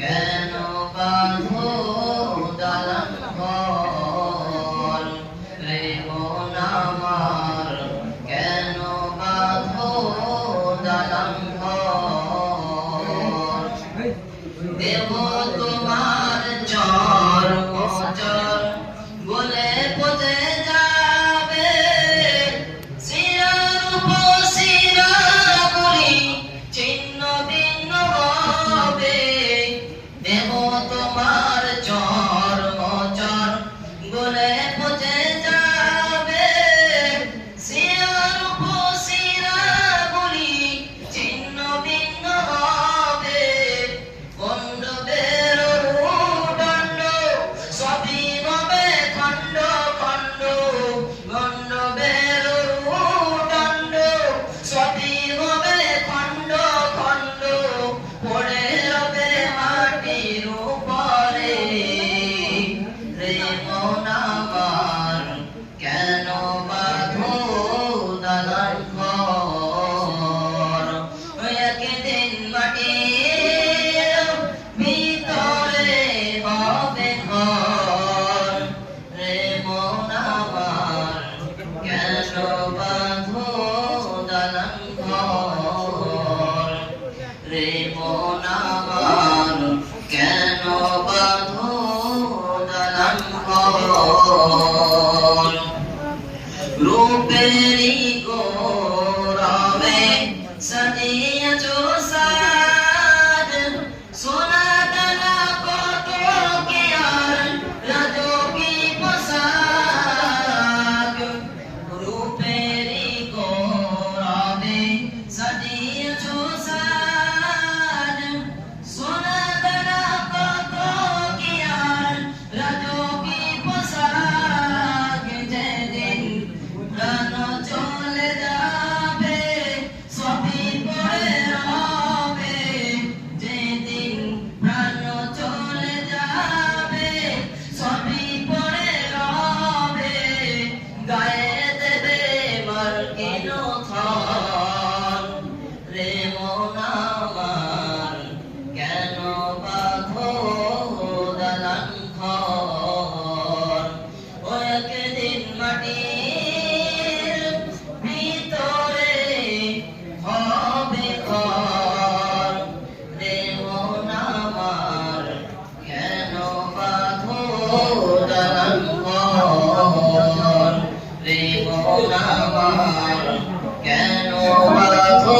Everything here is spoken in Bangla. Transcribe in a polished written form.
কেন বাঁধো দালান ঘর রে মন আমার, কেন বাঁধো দালান ঘর। দেব তোমার চর মোচর বলে পচে যাবে, শিরার উপর শিরা গুলি ছিন্ন ভিন্ন হবে। দেব তোমার চর মোচর বলে পচে যাবে, শিরার উপর শিরা গুলি ছিন্ন ভিন্ন হবে। গন্ধবের দণ্ড সবই হবে খণ্ড খণ্ড, গন্ধবের দণ্ড সবই হবে খণ্ড খণ্ড, পড়ে রবে মাটির উপরে। রে মন আমার, কেন বাঁধো দালান ঘর। একদিন মাটির ভিতরে হবে ঘর। রে মন আমার, কেন বাঁধো দালান ঘর। রে মন আমার, কেন বাঁধো দালান ঘর। রূপেরি গৌরবে সাজিয়েছো সাজ, সোনা দানা কত কি আর রাজকী পোশাক। রূপেরি গৌরবে সাজিয়েছো সাজ, সোনা দানা কত কি আর রাজকী পোশাক। যেদিন প্রাণ চলে যাবে সবই পড়ে রবে, যেদিন প্রাণ চলে যাবে সবই পড়ে রবে। গায়ে দেবে মার্কিন থর। রে মন আমার, কেন বাঁধো দালান ঘর। ও একদিন মাটির ভিতরে হবে ঘর। রে মন আমার, কেন বাঁধো দালান ঘর। রে মন আমার, কেন বাঁধো